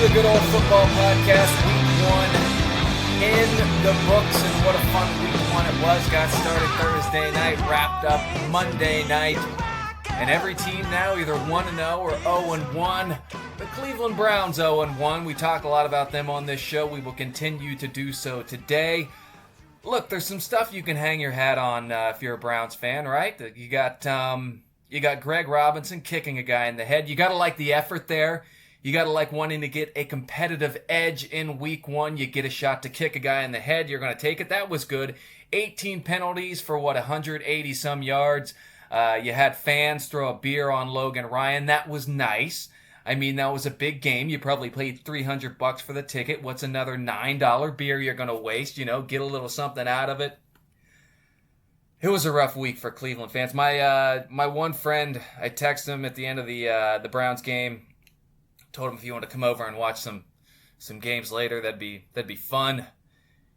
the Good Old Football Podcast, Week 1 in the books, and what a fun Week 1 it was. Got started Thursday night, wrapped up Monday night, and every team now either 1-0 or 0-1. The Cleveland Browns 0-1. We talk a lot about them on this show. We will continue to do so today. Look, there's some stuff you can hang your hat on if you're a Browns fan, right? You got Greg Robinson kicking a guy in the head. You got to like the effort there. You got to like wanting to get a competitive edge in Week 1. You get a shot to kick a guy in the head. You're going to take it. That was good. 18 penalties for, 180-some yards. You had fans throw a beer on Logan Ryan. That was nice. I mean, that was a big game. You probably paid $300 for the ticket. What's another $9 beer you're going to waste? You know, get a little something out of it. It was a rough week for Cleveland fans. My one friend, I texted him at the end of the Browns game. Told him if you want to come over and watch some games later, that'd be fun.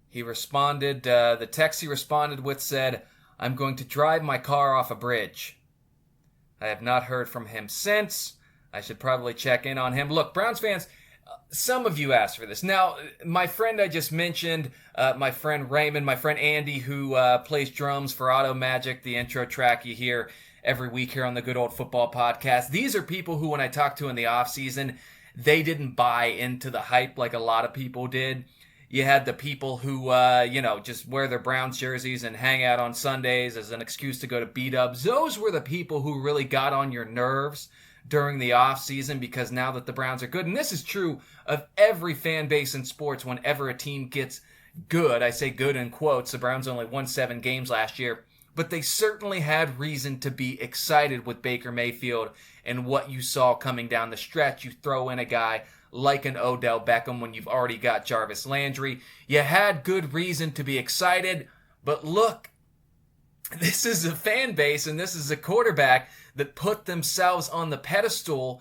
He responded. The text he responded with said, "I'm going to drive my car off a bridge." I have not heard from him since. I should probably check in on him. Look, Browns fans, some of you asked for this. Now, my friend I just mentioned, my friend Raymond, my friend Andy, who plays drums for Auto Magic, the intro track you hear every week here on the Good Old Football Podcast. These are people who, when I talked to in the offseason, they didn't buy into the hype like a lot of people did. You had the people who, just wear their Browns jerseys and hang out on Sundays as an excuse to go to B-dubs. Those were the people who really got on your nerves during the offseason, because now that the Browns are good, and this is true of every fan base in sports, whenever a team gets good, I say good in quotes, the Browns only won 7 games last year, but they certainly had reason to be excited with Baker Mayfield and what you saw coming down the stretch. You throw in a guy like an Odell Beckham when you've already got Jarvis Landry. You had good reason to be excited, but look, this is a fan base and this is a quarterback that put themselves on the pedestal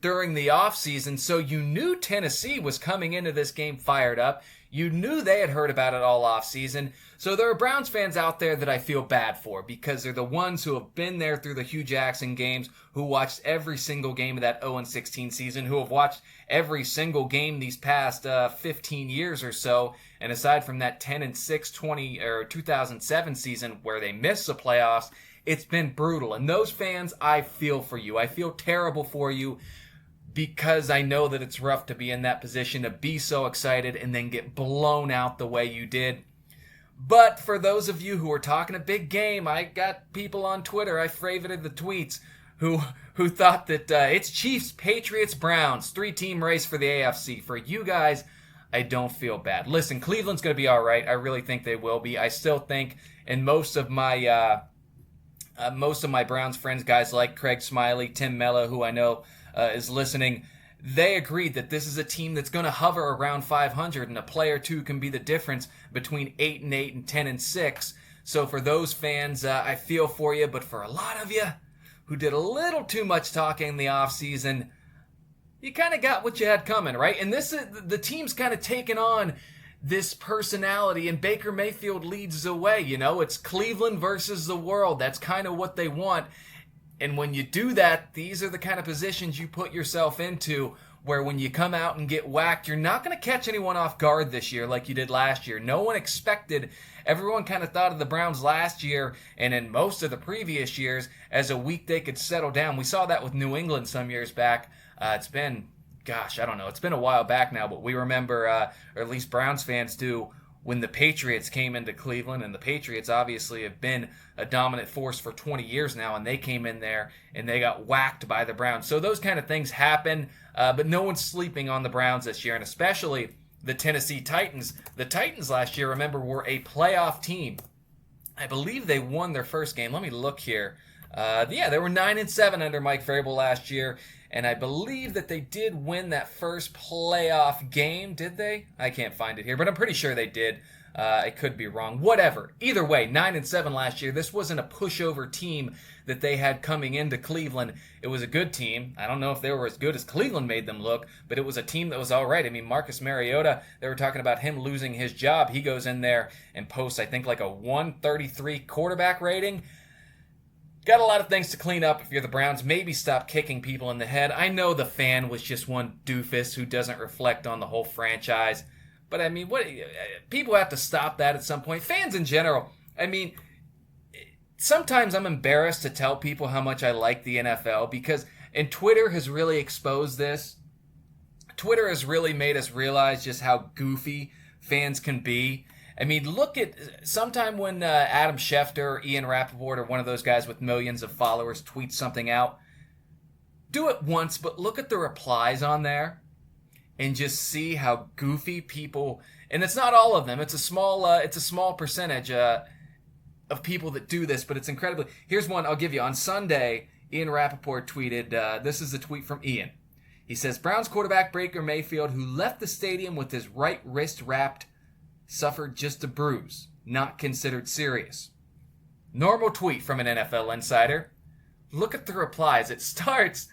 during the offseason, so you knew Tennessee was coming into this game fired up. You knew they had heard about it all offseason. So there are Browns fans out there that I feel bad for, because they're the ones who have been there through the Hugh Jackson games, who watched every single game of that 0-16 season, who have watched every single game these past 15 years or so. And aside from that 10-6 2007 season where they missed the playoffs, it's been brutal. And those fans, I feel for you. I feel terrible for you, because I know that it's rough to be in that position, to be so excited and then get blown out the way you did. But for those of you who are talking a big game, I got people on Twitter, I favorited the tweets, who thought that it's Chiefs, Patriots, Browns, 3-team race for the AFC. For you guys, I don't feel bad. Listen, Cleveland's going to be all right. I really think they will be. I still think, and most of my Browns friends, guys like Craig Smiley, Tim Mello, who I know is listening, they agreed that this is a team that's going to hover around 500, and a play or two can be the difference between 8-8 and 10-6. So for those fans, I feel for you, but for a lot of you who did a little too much talking in the offseason, you kind of got what you had coming, right? And this is the team's kind of taken on this personality, and Baker Mayfield leads the way. You know, it's Cleveland versus the world. That's kind of what they want. And when you do that, these are the kind of positions you put yourself into, where when you come out and get whacked, you're not going to catch anyone off guard this year like you did last year. No one expected, everyone kind of thought of the Browns last year and in most of the previous years as a week they could settle down. We saw that with New England some years back. It's been a while back now, but we remember, or at least Browns fans do, when the Patriots came into Cleveland, and the Patriots obviously have been a dominant force for 20 years now, and they came in there and they got whacked by the Browns. So those kind of things happen, but no one's sleeping on the Browns this year, and especially the Tennessee Titans. The Titans last year, remember, were a playoff team. I believe they won their first game. Let me look here. They were 9-7 under Mike Vrabel last year, and I believe that they did win that first playoff game. Did they? I can't find it here, but I'm pretty sure they did. I could be wrong. Whatever. Either way, 9-7 last year. This wasn't a pushover team that they had coming into Cleveland. It was a good team. I don't know if they were as good as Cleveland made them look, but it was a team that was all right. I mean, Marcus Mariota, they were talking about him losing his job. He goes in there and posts, I think, like a 133 quarterback rating. got a lot of things to clean up if you're the Browns. Maybe stop kicking people in the head. I know the fan was just one doofus who doesn't reflect on the whole franchise. But, I mean, people have to stop that at some point. Fans in general, I mean, sometimes I'm embarrassed to tell people how much I like the NFL because, and Twitter has really exposed this. Twitter has really made us realize just how goofy fans can be. I mean, look at sometime when Adam Schefter or Ian Rappaport or one of those guys with millions of followers tweets something out. Do it once, but look at the replies on there and just see how goofy people. And it's not all of them. It's a small percentage of people that do this, but it's incredibly. Here's one I'll give you. On Sunday, Ian Rappaport tweeted. This is a tweet from Ian. He says, Browns quarterback Baker Mayfield, who left the stadium with his right wrist wrapped, suffered just a bruise, not considered serious. Normal tweet from an NFL insider. Look at the replies. It starts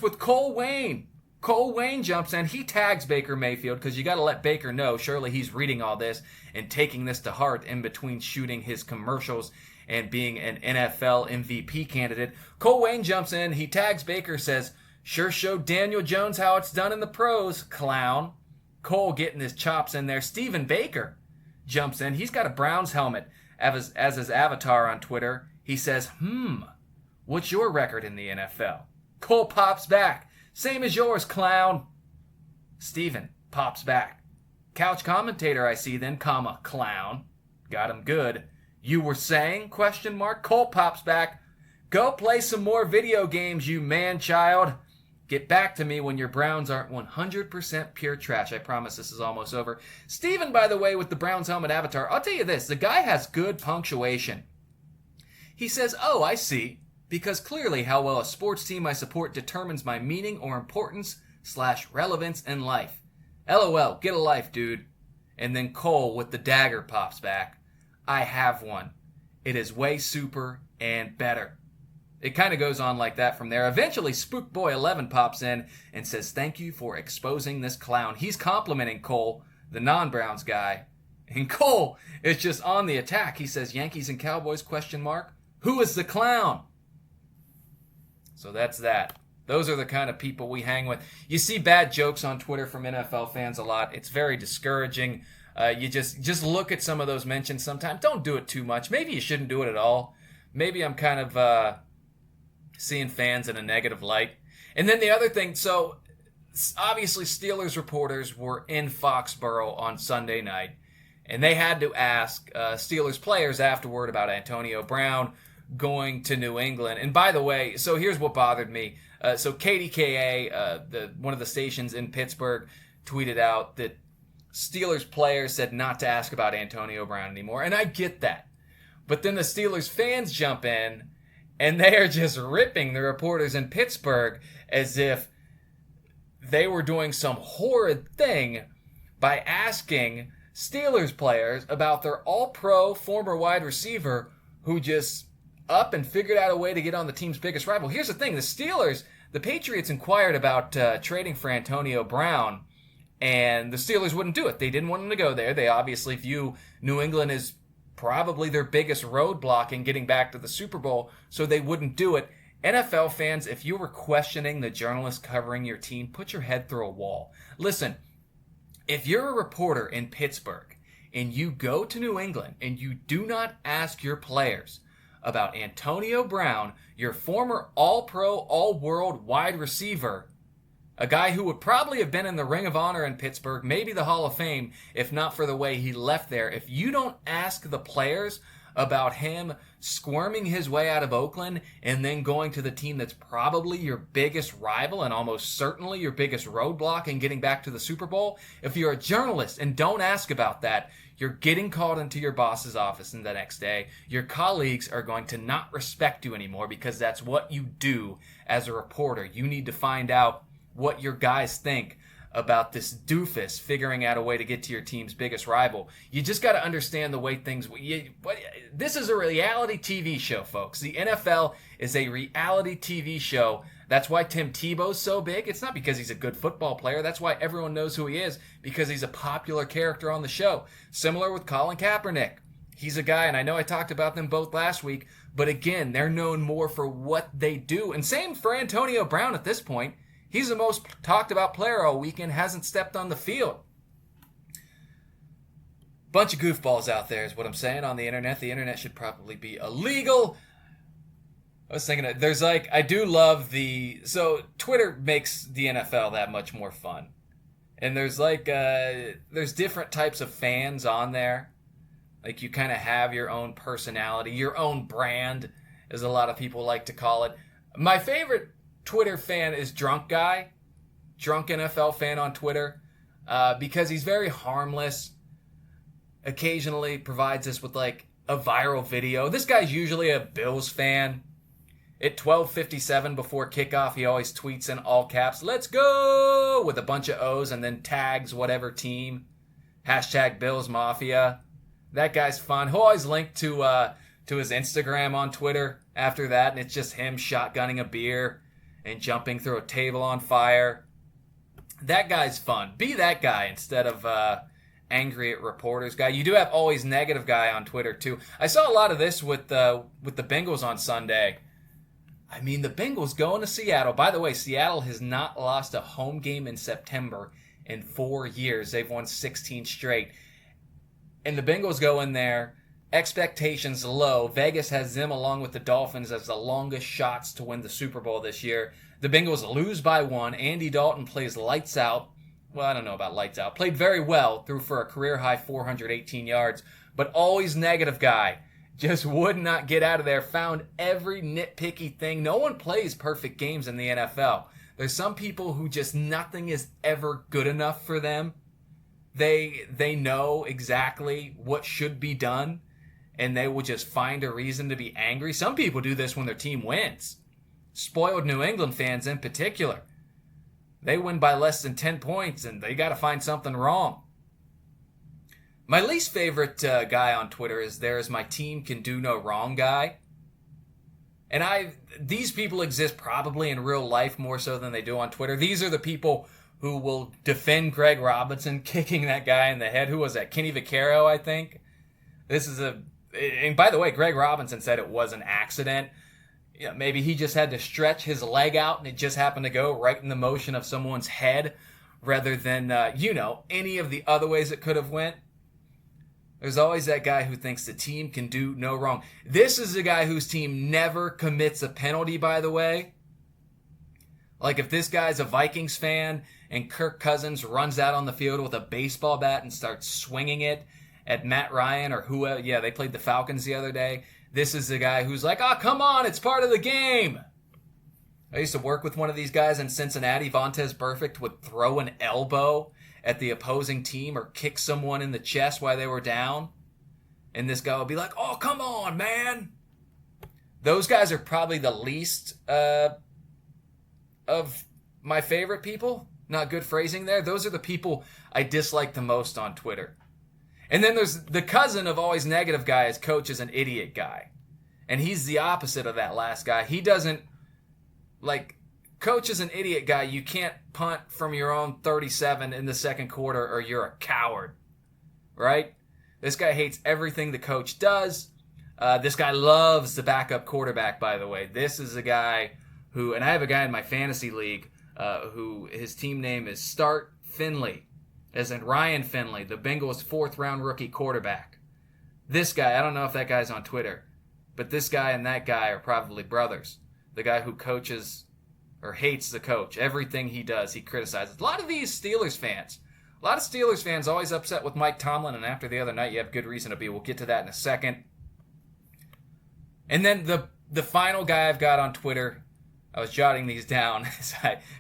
with Cole Wayne. Cole Wayne jumps in. He tags Baker Mayfield because you got to let Baker know. Surely he's reading all this and taking this to heart in between shooting his commercials and being an NFL MVP candidate. Cole Wayne jumps in. He tags Baker, says, sure showed Daniel Jones how it's done in the pros, clown. Cole getting his chops in there. Stephen Baker jumps in. He's got a Browns helmet as his avatar on Twitter. He says, what's your record in the NFL? Cole pops back. Same as yours, clown. Stephen pops back. Couch commentator I see then, comma, clown. Got him good. You were saying, ? Cole pops back. Go play some more video games, you man-child. Get back to me when your Browns aren't 100% pure trash. I promise this is almost over. Steven, by the way, with the Browns helmet avatar, I'll tell you this. The guy has good punctuation. He says, oh, I see. Because clearly how well a sports team I support determines my meaning or importance / relevance in life. LOL, get a life, dude. And then Cole with the dagger pops back. I have one. It is way super and better. It kind of goes on like that from there. Eventually, Spookboy11 pops in and says, thank you for exposing this clown. He's complimenting Cole, the non-Browns guy. And Cole is just on the attack. He says, Yankees and Cowboys, ? Who is the clown? So that's that. Those are the kind of people we hang with. You see bad jokes on Twitter from NFL fans a lot. It's very discouraging. You just look at some of those mentions sometimes. Don't do it too much. Maybe you shouldn't do it at all. Maybe I'm kind of seeing fans in a negative light. And then the other thing, so obviously Steelers reporters were in Foxborough on Sunday night, and they had to ask Steelers players afterward about Antonio Brown going to New England. And by the way, so here's what bothered me. So KDKA, one of the stations in Pittsburgh, tweeted out that Steelers players said not to ask about Antonio Brown anymore. And I get that. But then the Steelers fans jump in, and they are just ripping the reporters in Pittsburgh as if they were doing some horrid thing by asking Steelers players about their all-pro former wide receiver who just up and figured out a way to get on the team's biggest rival. Here's the thing. The Patriots inquired about trading for Antonio Brown, and the Steelers wouldn't do it. They didn't want him to go there. They obviously view New England as probably their biggest roadblock in getting back to the Super Bowl, so they wouldn't do it. NFL fans, if you were questioning the journalists covering your team, put your head through a wall. Listen, if you're a reporter in Pittsburgh and you go to New England and you do not ask your players about Antonio Brown, your former all-pro, all-world wide receiver, a guy who would probably have been in the Ring of Honor in Pittsburgh, maybe the Hall of Fame, if not for the way he left there. If you don't ask the players about him squirming his way out of Oakland and then going to the team that's probably your biggest rival and almost certainly your biggest roadblock in getting back to the Super Bowl, if you're a journalist and don't ask about that, you're getting called into your boss's office the next day. Your colleagues are going to not respect you anymore because that's what you do as a reporter. You need to find out what your guys think about this doofus figuring out a way to get to your team's biggest rival. You just got to understand the way things... This is a reality TV show, folks. The NFL is a reality TV show. That's why Tim Tebow's so big. It's not because he's a good football player. That's why everyone knows who he is, because he's a popular character on the show. Similar with Colin Kaepernick. He's a guy, and I know I talked about them both last week, but again, they're known more for what they do. And same for Antonio Brown at this point. He's the most talked about player all weekend, hasn't stepped on the field. Bunch of goofballs out there is what I'm saying on the internet. The internet should probably be illegal. I was thinking, I do love so Twitter makes the NFL that much more fun. And there's different types of fans on there. Like you kind of have your own personality, your own brand, as a lot of people like to call it. My favorite Twitter fan is Drunk Guy, Drunk NFL fan on Twitter, because he's very harmless. Occasionally provides us with like a viral video. This guy's usually a Bills fan. At 12:57 before kickoff, he always tweets in all caps, "Let's go!" with a bunch of O's and then tags whatever team. Hashtag Bills Mafia. That guy's fun. He'll always link to his Instagram on Twitter after that, and it's just him shotgunning a beer and jumping through a table on fire. That guy's fun. Be that guy instead of angry at reporters guy. You do have always negative guy on Twitter too. I saw a lot of this with the Bengals on Sunday. I mean, the Bengals going to Seattle. By the way, Seattle has not lost a home game in September in 4 years. They've won 16 straight. And the Bengals go in there, expectations low. Vegas has them along with the Dolphins as the longest shots to win the Super Bowl this year. The Bengals lose by 1. Andy Dalton plays lights out. Well, I don't know about lights out. Played very well, threw for a career-high 418 yards, but always negative guy. Just would not get out of there. Found every nitpicky thing. No one plays perfect games in the NFL. There's some people who just nothing is ever good enough for them. They know exactly what should be done, and they will just find a reason to be angry. Some people do this when their team wins. Spoiled New England fans in particular. They win by less than 10 points, and they got to find something wrong. My least favorite guy on Twitter is "There's my team can do no wrong" guy. And these people exist probably in real life more so than they do on Twitter. These are the people who will defend Greg Robinson kicking that guy in the head. Who was that? Kenny Vaccaro, I think. And by the way, Greg Robinson said it was an accident. Yeah, maybe he just had to stretch his leg out and it just happened to go right in the motion of someone's head rather than, any of the other ways it could have went. There's always that guy who thinks the team can do no wrong. This is a guy whose team never commits a penalty, by the way. Like if this guy's a Vikings fan and Kirk Cousins runs out on the field with a baseball bat and starts swinging it at Matt Ryan or whoever. Yeah, they played the Falcons the other day. This is the guy who's like, "Oh, come on, it's part of the game." I used to work with one of these guys in Cincinnati. Vontaze Burfict would throw an elbow at the opposing team or kick someone in the chest while they were down. And this guy would be like, "Oh, come on, man." Those guys are probably the least of my favorite people. Not good phrasing there. Those are the people I dislike the most on Twitter. And then there's the cousin of always negative guy is Coach is an idiot guy. And he's the opposite of that last guy. He doesn't, Coach is an idiot guy. You can't punt from your own 37 in the second quarter or you're a coward. Right? This guy hates everything the coach does. This guy loves the backup quarterback, by the way. This is a guy who, and I have a guy in my fantasy league who his team name is Start Finley. As in Ryan Finley, the Bengals' 4th-round rookie quarterback. This guy, I don't know if that guy's on Twitter, but this guy and that guy are probably brothers. The guy who coaches or hates the coach. Everything he does, he criticizes. A lot of these Steelers fans always upset with Mike Tomlin, and after the other night, you have good reason to be. We'll get to that in a second. And then the final guy I've got on Twitter, I was jotting these down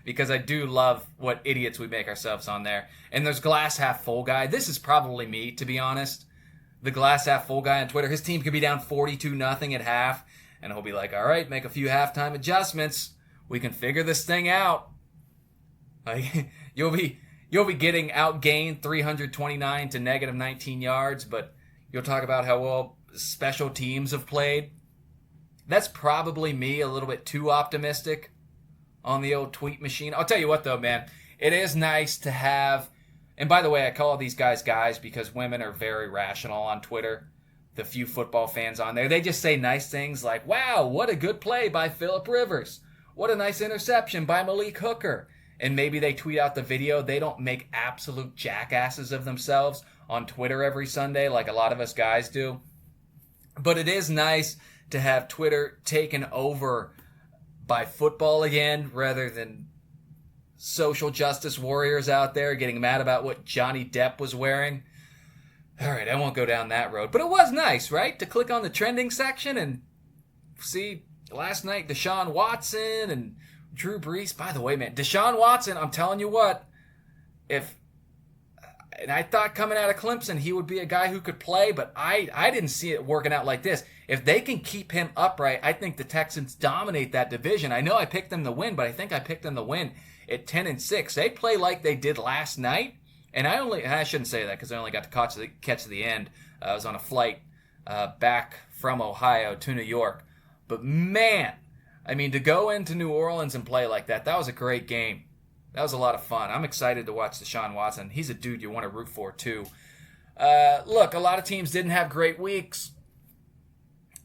because I do love what idiots we make ourselves on there. And there's glass half full guy. This is probably me, to be honest. The glass half full guy on Twitter. His team could be down 42-0 at half, and he'll be like, "All right, make a few halftime adjustments. We can figure this thing out." Like you'll be getting outgained 329 to negative 19 yards, but you'll talk about how well special teams have played. That's probably me, a little bit too optimistic on the old tweet machine. I'll tell you what, though, man. It is nice to have, and by the way, I call these guys because women are very rational on Twitter. the few football fans on there. They just say nice things like, wow, what a good play by Phillip Rivers. What a nice interception by Malik Hooker. And maybe they tweet out the video. They don't make absolute jackasses of themselves on Twitter every Sunday like a lot of us guys do. But it is nice to have Twitter taken over by football again rather than social justice warriors out there getting mad about what Johnny Depp was wearing. All right, I won't go down that road. But it was nice, right, to click on the trending section and see last night Deshaun Watson and Drew Brees. By the way, man, Deshaun Watson, I'm telling you what, and I thought coming out of Clemson he would be a guy who could play, but I didn't see it working out like this. If they can keep him upright, I think the Texans dominate that division. I know I picked them to win, but I think I picked them to win at 10-6. They play like they did last night, and I shouldn't say that because I only got to catch the end. I was on a flight back from Ohio to New York. But man, I mean, to go into New Orleans and play like that was a great game. That was a lot of fun. I'm excited to watch Deshaun Watson. He's a dude you want to root for, too. Look, a lot of teams didn't have great weeks.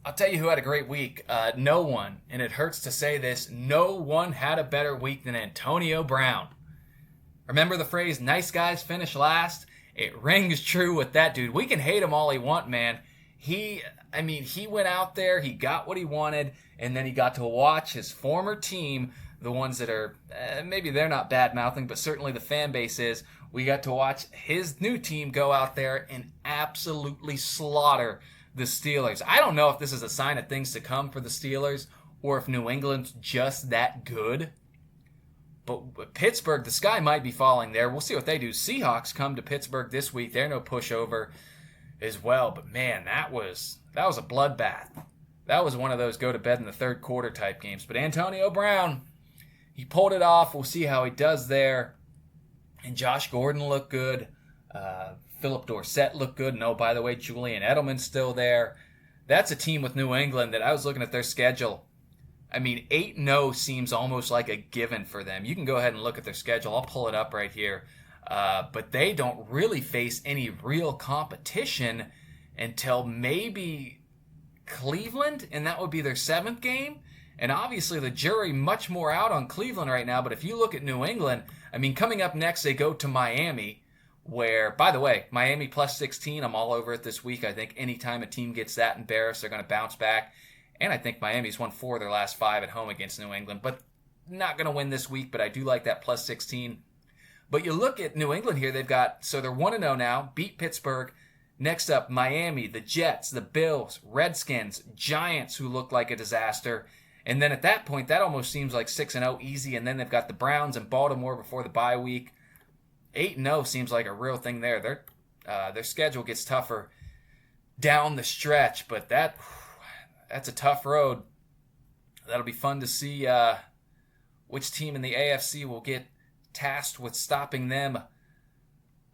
I'll tell you who had a great week. No one, and it hurts to say this, no one had a better week than Antonio Brown. Remember the phrase, nice guys finish last? It rings true with that dude. We can hate him all he want, man. He went out there, he got what he wanted, and then he got to watch his former team, the ones that are, maybe they're not bad-mouthing, but certainly the fan base is. We got to watch his new team go out there and absolutely slaughter the Steelers. I don't know if this is a sign of things to come for the Steelers or if New England's just that good. But Pittsburgh, the sky might be falling there. We'll see what they do. Seahawks come to Pittsburgh this week. They're no pushover as well. But man, that was a bloodbath. That was one of those go to bed in the third quarter type games. But Antonio Brown, he pulled it off. We'll see how he does there. And Josh Gordon looked good. Philip Dorsett looked good. And oh, by the way, Julian Edelman's still there. That's a team with New England that I was looking at their schedule. I mean, 8-0 seems almost like a given for them. You can go ahead and look at their schedule. I'll pull it up right here. But they don't really face any real competition until maybe Cleveland, and that would be their 7th game. And obviously the jury much more out on Cleveland right now. But if you look at New England, I mean, coming up next, they go to Miami, where, by the way, Miami plus 16, I'm all over it this week. I think anytime a team gets that embarrassed, they're going to bounce back. And I think Miami's won 4 of their last 5 at home against New England. But not going to win this week, but I do like that plus 16. But you look at New England here, they've got, so they're 1-0 now, beat Pittsburgh. Next up, Miami, the Jets, the Bills, Redskins, Giants, who look like a disaster. And then at that point, that almost seems like 6-0 easy. And then they've got the Browns and Baltimore before the bye week. 8-0 seems like a real thing there. Their schedule gets tougher down the stretch, but that's a tough road. That'll be fun to see which team in the AFC will get tasked with stopping them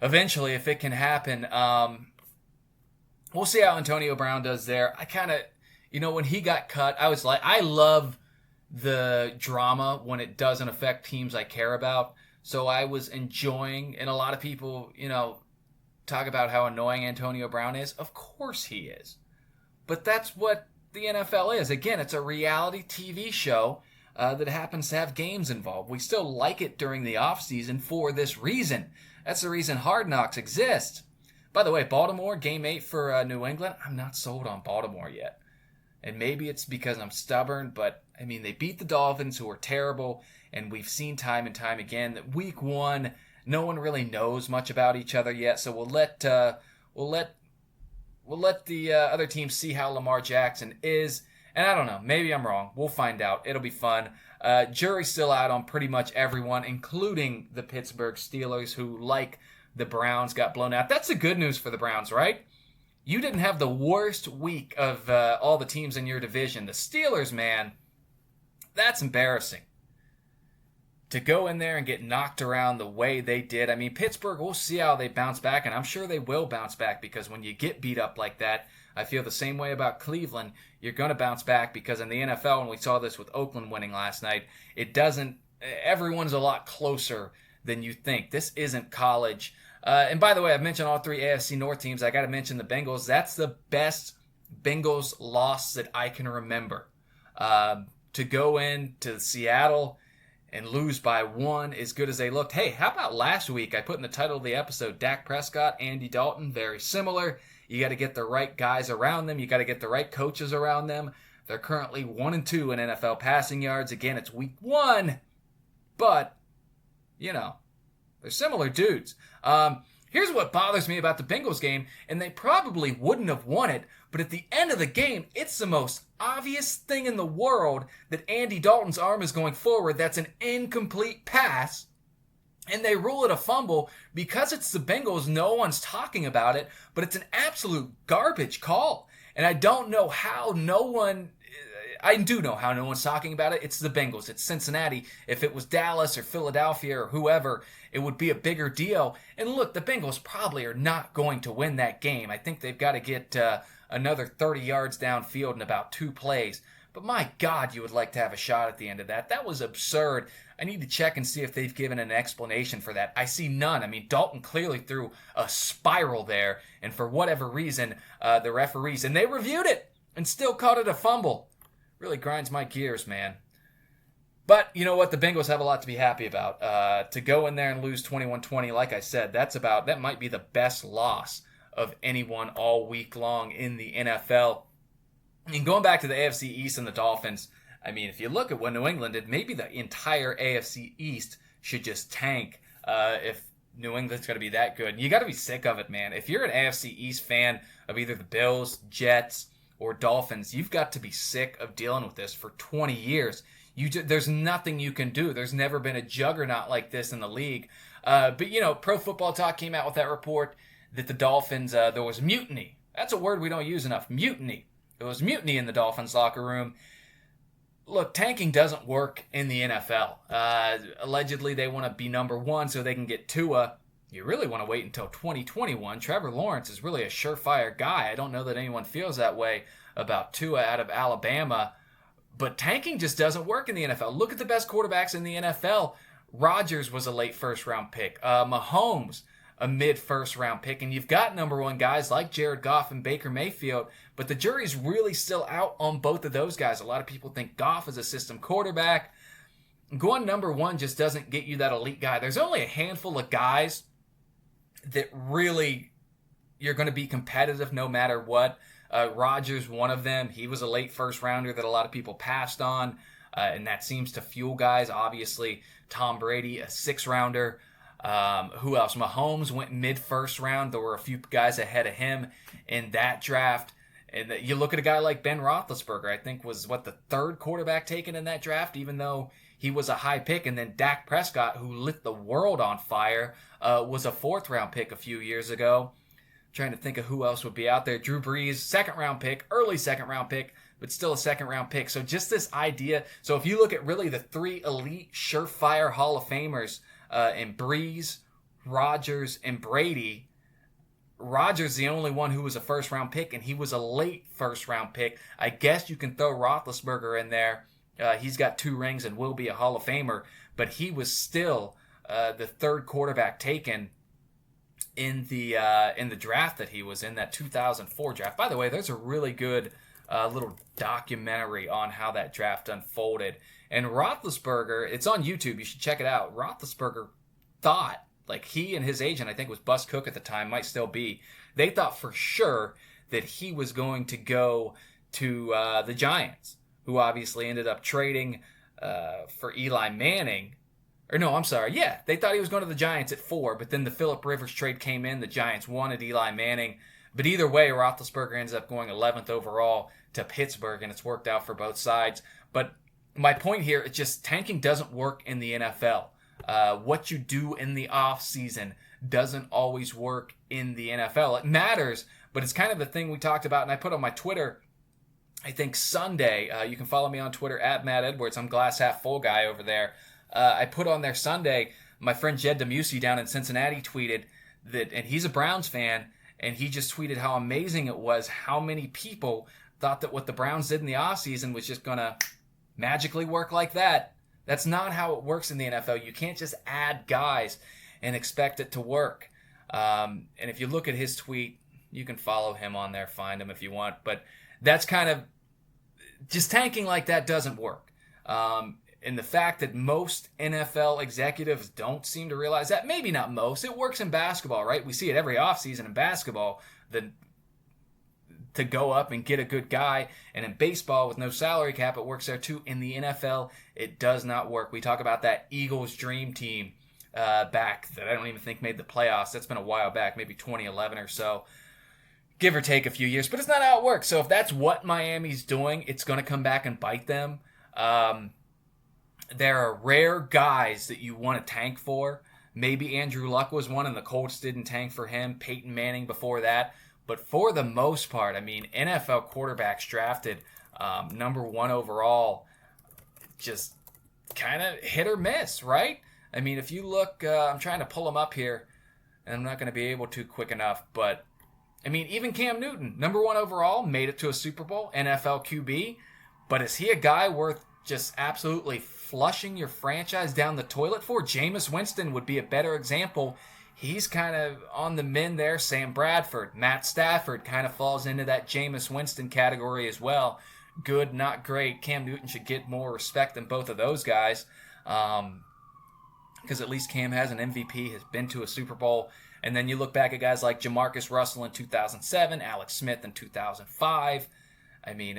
eventually, if it can happen. We'll see how Antonio Brown does there. I kind of, when he got cut, I was like, I love the drama when it doesn't affect teams I care about. So I was enjoying, and a lot of people, talk about how annoying Antonio Brown is. Of course he is. But that's what the NFL is. Again, it's a reality TV show that happens to have games involved. We still like it during the offseason for this reason. That's the reason Hard Knocks exists. By the way, Baltimore, Game 8 for New England. I'm not sold on Baltimore yet. And maybe it's because I'm stubborn, but, they beat the Dolphins, who are terrible, and we've seen time and time again that week 1, no one really knows much about each other yet, so we'll let the other team see how Lamar Jackson is. And I don't know. Maybe I'm wrong. We'll find out. It'll be fun. Jury's still out on pretty much everyone, including the Pittsburgh Steelers, who, like the Browns, got blown out. That's the good news for the Browns, right? You didn't have the worst week of all the teams in your division. The Steelers, man, that's embarrassing. To go in there and get knocked around the way they did. Pittsburgh, we'll see how they bounce back, and I'm sure they will bounce back, because when you get beat up like that, I feel the same way about Cleveland. You're going to bounce back, because in the NFL, and we saw this with Oakland winning last night, everyone's a lot closer than you think. This isn't college. And by the way, I've mentioned all 3 AFC North teams. I got to mention the Bengals. That's the best Bengals loss that I can remember. To go into Seattle and lose by one as good as they looked. Hey, how about last week? I put in the title of the episode, Dak Prescott, Andy Dalton, very similar. You got to get the right guys around them. You got to get the right coaches around them. They're currently 1-2 in NFL passing yards. Again, it's week 1, but, they're similar dudes. Here's what bothers me about the Bengals game, and they probably wouldn't have won it, but at the end of the game, it's the most obvious thing in the world that Andy Dalton's arm is going forward. That's an incomplete pass, and they rule it a fumble. Because it's the Bengals, no one's talking about it, but it's an absolute garbage call. And I don't know how I do know how no one's talking about it. It's the Bengals. It's Cincinnati. If it was Dallas or Philadelphia or whoever, it would be a bigger deal. And look, the Bengals probably are not going to win that game. I think they've got to get another 30 yards downfield in about 2 plays. But my God, you would like to have a shot at the end of that. That was absurd. I need to check and see if they've given an explanation for that. I see none. I mean, Dalton clearly threw a spiral there. And for whatever reason, the referees, and they reviewed it and still called it a fumble. Really grinds my gears, man. But you know what? The Bengals have a lot to be happy about. To go in there and lose 21-20, like I said, that might be the best loss of anyone all week long in the NFL. And going back to the AFC East and the Dolphins, I mean, if you look at what New England did, maybe the entire AFC East should just tank if New England's going to be that good. You got to be sick of it, man. If you're an AFC East fan of either the Bills, Jets, or Dolphins, you've got to be sick of dealing with this for 20 years. There's nothing you can do. There's never been a juggernaut like this in the league. But, Pro Football Talk came out with that report that the Dolphins, there was mutiny. That's a word we don't use enough, mutiny. There was mutiny in the Dolphins locker room. Look, tanking doesn't work in the NFL. Allegedly, they want to be number 1 so they can get Tua. You really want to wait until 2021. Trevor Lawrence is really a surefire guy. I don't know that anyone feels that way about Tua out of Alabama. But tanking just doesn't work in the NFL. Look at the best quarterbacks in the NFL. Rodgers was a late first-round pick. Mahomes, a mid-first-round pick. And you've got number 1 guys like Jared Goff and Baker Mayfield. But the jury's really still out on both of those guys. A lot of people think Goff is a system quarterback. Going number 1 just doesn't get you that elite guy. There's only a handful of guys that really you're going to be competitive no matter what. Rodgers, one of them. He was a late first rounder that a lot of people passed on, and that seems to fuel guys. Obviously, Tom Brady, a 6th rounder. Who else? Mahomes went mid-first round. There were a few guys ahead of him in that draft. And you look at a guy like Ben Roethlisberger, I think was, the 3rd quarterback taken in that draft, even though he was a high pick. And then Dak Prescott, who lit the world on fire, was a 4th-round pick a few years ago. Trying to think of who else would be out there. Drew Brees, 2nd-round pick, early 2nd-round pick, but still a 2nd-round pick. So just this idea. So if you look at really the 3 elite, surefire Hall of Famers in Brees, Rodgers, and Brady, Rodgers the only one who was a 1st-round pick, and he was a late 1st-round pick. I guess you can throw Roethlisberger in there. He's got 2 rings and will be a Hall of Famer, but he was still the 3rd quarterback taken in the draft that he was in, that 2004 draft. By the way, there's a really good little documentary on how that draft unfolded. And Roethlisberger, it's on YouTube. You should check it out. Roethlisberger thought, like he and his agent, I think was Bus Cook at the time, might still be, they thought for sure that he was going to go to the Giants, who obviously ended up trading for Eli Manning. Or no, I'm sorry. Yeah, they thought he was going to the Giants at 4, but then the Phillip Rivers trade came in. The Giants wanted Eli Manning. But either way, Roethlisberger ends up going 11th overall to Pittsburgh, and it's worked out for both sides. But my point here, it's just tanking doesn't work in the NFL. What you do in the offseason doesn't always work in the NFL. It matters, but it's kind of the thing we talked about, and I put on my Twitter, I think Sunday. You can follow me on Twitter at Matt Edwards. I'm glass half full guy over there. I put on there Sunday, my friend Jed Demusi down in Cincinnati tweeted that, and he's a Browns fan, and he just tweeted how amazing it was, how many people thought that what the Browns did in the offseason was just going to magically work like that. That's not how it works in the NFL. You can't just add guys and expect it to work. And if you look at his tweet, You can follow him on there, find him if you want. But that's kind of, just tanking like that doesn't work. And the fact that most NFL executives don't seem to realize that, maybe not most, it works in basketball, right? We see it every offseason in basketball, to go up and get a good guy. And in baseball, with no salary cap, it works there too. In the NFL, it does not work. We talk about that Eagles dream team back that I don't even think made the playoffs. That's been a while back, maybe 2011 or so. Give or take a few years, but it's not how it works. So if that's what Miami's doing, it's going to come back and bite them. There are rare guys that you want to tank for. Maybe Andrew Luck was one, and the Colts didn't tank for him. Peyton Manning before that. But for the most part, I mean, NFL quarterbacks drafted number 1 overall, just kind of hit or miss, right? I mean, if you look, I'm trying to pull them up here, and I'm not going to be able to quick enough, but I mean, even Cam Newton, number 1 overall, made it to a Super Bowl, NFL QB, but is he a guy worth just absolutely flushing your franchise down the toilet for? Jameis Winston would be a better example. He's kind of on the mend there. Sam Bradford, Matt Stafford kind of falls into that Jameis Winston category as well. Good, not great. Cam Newton should get more respect than both of those guys, because at least Cam has an MVP, has been to a Super Bowl. And then you look back at guys like Jamarcus Russell in 2007, Alex Smith in 2005. I mean,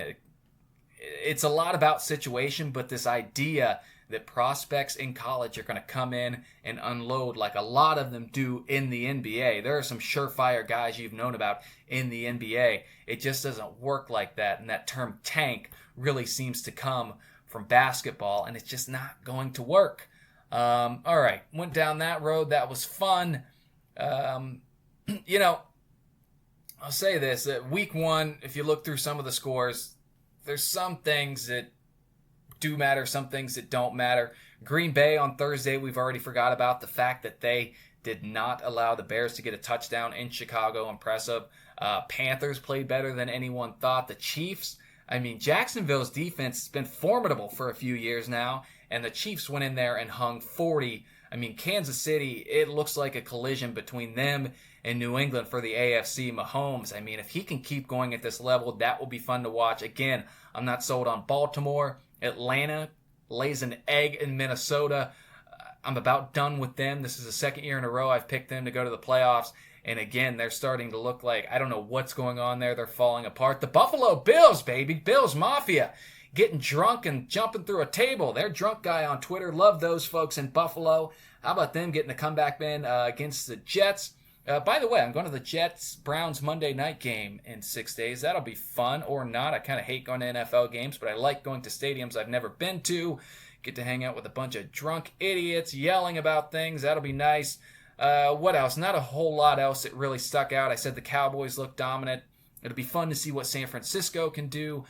it's a lot about situation, but this idea that prospects in college are going to come in and unload like a lot of them do in the NBA. There are some surefire guys you've known about in the NBA. It just doesn't work like that, and that term tank really seems to come from basketball, and it's just not going to work. All right, went down that road. That was fun. You know, I'll say this, that week 1, if you look through some of the scores, there's some things that do matter, some things that don't matter. Green Bay on Thursday, we've already forgot about the fact that they did not allow the Bears to get a touchdown in Chicago. Impressive. Panthers played better than anyone thought. The Chiefs, I mean, Jacksonville's defense has been formidable for a few years now, and the Chiefs went in there and hung 40. I mean, Kansas City, it looks like a collision between them and New England for the AFC. Mahomes, I mean, if he can keep going at this level, that will be fun to watch. Again, I'm not sold on Baltimore. Atlanta lays an egg in Minnesota. I'm about done with them. This is the second year in a row I've picked them to go to the playoffs. And again, they're starting to look like, I don't know what's going on there. They're falling apart. The Buffalo Bills, baby. Bills Mafia. Getting drunk and jumping through a table. Their drunk guy on Twitter. Love those folks in Buffalo. How about them getting a comeback win against the Jets? By the way, I'm going to the Jets-Browns Monday night game in 6 days. That'll be fun or not. I kind of hate going to NFL games, but I like going to stadiums I've never been to. Get to hang out with a bunch of drunk idiots yelling about things. That'll be nice. What else? Not a whole lot else that really stuck out. I said the Cowboys look dominant. It'll be fun to see what San Francisco can do.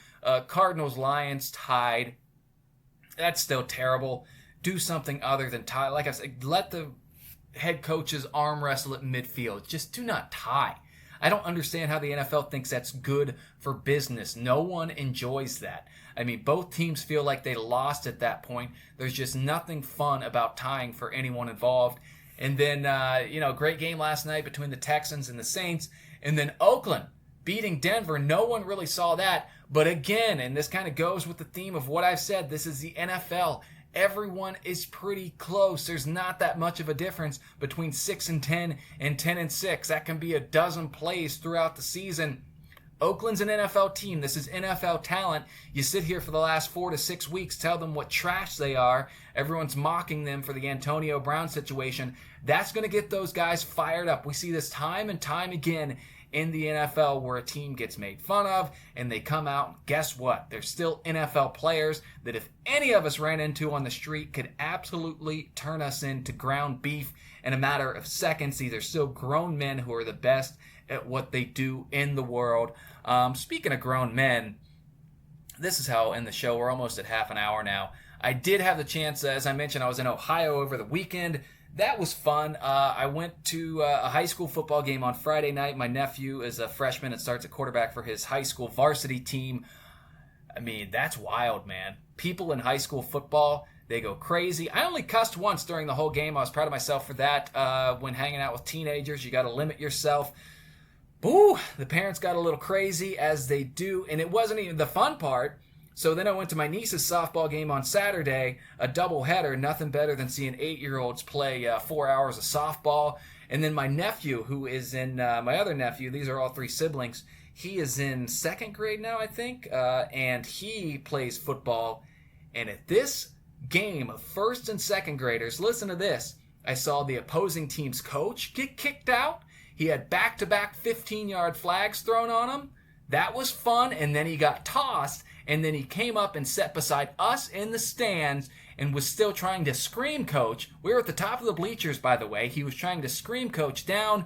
Cardinals-Lions tied. That's still terrible. Do something other than tie. Like I said, let the head coaches arm wrestle at midfield. Just do not tie. I don't understand how the NFL thinks that's good for business. No one enjoys that. I mean, both teams feel like they lost at that point. There's just nothing fun about tying for anyone involved. And then, great game last night between the Texans and the Saints. And then Oakland beating Denver. No one really saw that. But again, and this kind of goes with the theme of what I've said, this is the NFL. Everyone is pretty close. There's not that much of a difference between 6-10 and 10-6. That can be a dozen plays throughout the season. Oakland's an NFL team. This is NFL talent. You sit here for the last 4 to 6 weeks, tell them what trash they are. Everyone's mocking them for the Antonio Brown situation. That's going to get those guys fired up. We see this time and time again in the NFL where a team gets made fun of and they come out and guess what? They're still NFL players that if any of us ran into on the street could absolutely turn us into ground beef in a matter of seconds. These are still grown men who are the best at what they do in the world. Speaking of grown men, this is how in the show, we're almost at half an hour now. I did have the chance, as I mentioned, I was in Ohio over the weekend. That was fun. I went to a high school football game on Friday night. My nephew is a freshman and starts at quarterback for his high school varsity team. I mean, that's wild, man. People in high school football, they go crazy. I only cussed once during the whole game. I was proud of myself for that. When hanging out with teenagers, you got to limit yourself. Ooh, the parents got a little crazy, as they do, and it wasn't even the fun part. So then I went to my niece's softball game on Saturday, a doubleheader, nothing better than seeing 8-year-olds play 4 hours of softball. And then my nephew, who is in, my other nephew, these are all 3 siblings, he is in 2nd grade now, I think, and he plays football. And at this game of 1st and 2nd graders, listen to this, I saw the opposing team's coach get kicked out. He had back-to-back 15-yard flags thrown on him. That was fun, and then he got tossed, and then he came up and sat beside us in the stands and was still trying to scream coach. We were at the top of the bleachers, by the way. He was trying to scream coach down,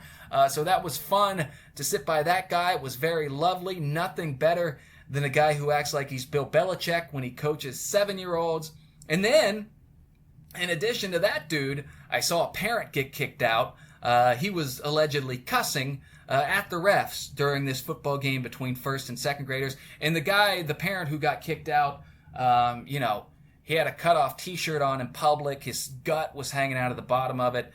so that was fun to sit by that guy. It was very lovely. Nothing better than a guy who acts like he's Bill Belichick when he coaches 7-year-olds. And then, in addition to that dude, I saw a parent get kicked out. He was allegedly cussing at the refs during this football game between 1st and 2nd graders. And the parent who got kicked out, he had a cut-off T-shirt on in public. His gut was hanging out of the bottom of it.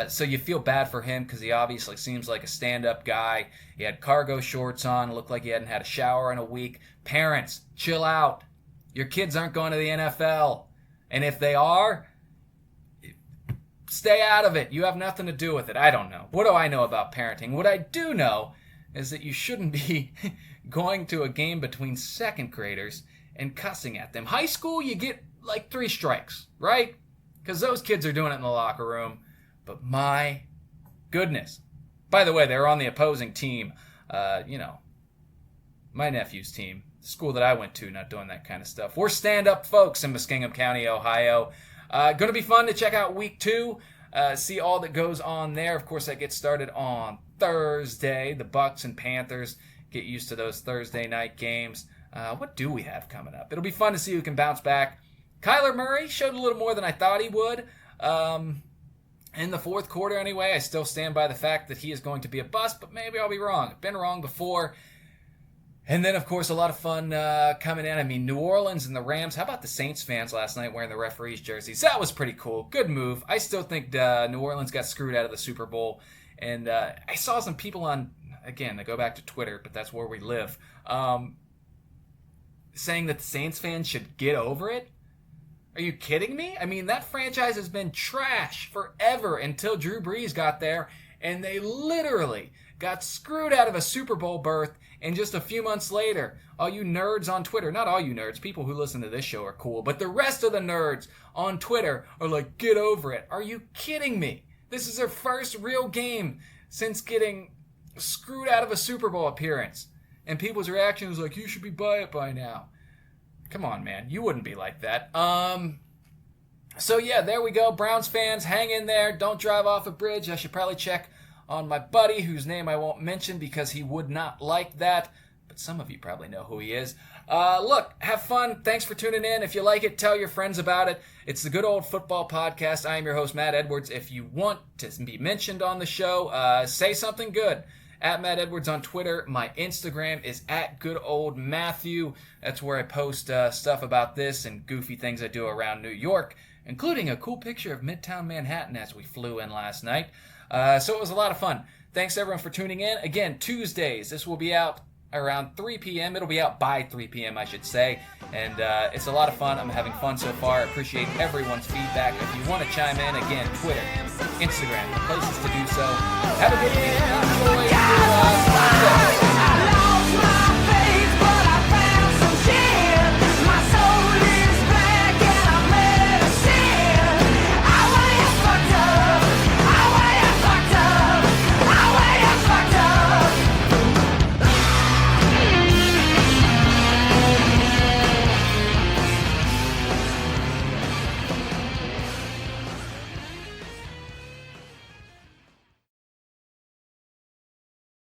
So you feel bad for him because he obviously seems like a stand-up guy. He had cargo shorts on. It looked like he hadn't had a shower in a week. Parents, chill out. Your kids aren't going to the NFL. And if they are, stay out of it. You have nothing to do with it. I don't know. What do I know about parenting? What I do know is that you shouldn't be going to a game between 2nd graders and cussing at them. High school, you get like 3 strikes, right? Because those kids are doing it in the locker room. But my goodness. By the way, they were on the opposing team. My nephew's team. The school that I went to, not doing that kind of stuff. We're stand-up folks in Muskingum County, Ohio. Going to be fun to check out week 2. See all that goes on there. Of course, that gets started on Thursday. The Bucks and Panthers. Get used to those Thursday night games. What do we have coming up? It'll be fun to see who can bounce back. Kyler Murray showed a little more than I thought he would. In the 4th quarter anyway, I still stand by the fact that he is going to be a bust, but maybe I'll be wrong. I've been wrong before. And then, of course, a lot of fun coming in. I mean, New Orleans and the Rams. How about the Saints fans last night wearing the referees' jerseys? That was pretty cool. Good move. I still think New Orleans got screwed out of the Super Bowl. And I saw some people on, again, they go back to Twitter, but that's where we live, saying that the Saints fans should get over it. Are you kidding me? I mean, that franchise has been trash forever until Drew Brees got there, and they literally got screwed out of a Super Bowl berth, and just a few months later, all you nerds on Twitter, not all you nerds, people who listen to this show are cool, but the rest of the nerds on Twitter are like, get over it. Are you kidding me? This is their first real game since getting screwed out of a Super Bowl appearance. And people's reaction was like, you should be by it by now. Come on, man. You wouldn't be like that. So, yeah, there we go. Browns fans, hang in there. Don't drive off a bridge. I should probably check on my buddy, whose name I won't mention because he would not like that. But some of you probably know who he is. Look, have fun. Thanks for tuning in. If you like it, tell your friends about it. It's the Good Old Football Podcast. I am your host, Matt Edwards. If you want to be mentioned on the show, say something good. At Matt Edwards on Twitter. My Instagram is at GoodOldMatthew. That's where I post stuff about this and goofy things I do around New York, including a cool picture of Midtown Manhattan as we flew in last night. So it was a lot of fun. Thanks, everyone, for tuning in. Again, Tuesdays. This will be out around 3 p.m. It'll be out by 3 p.m., I should say. And it's a lot of fun. I'm having fun so far. I appreciate everyone's feedback. If you want to chime in, again, Twitter, Instagram, the places to do so. Have a good week. Enjoy your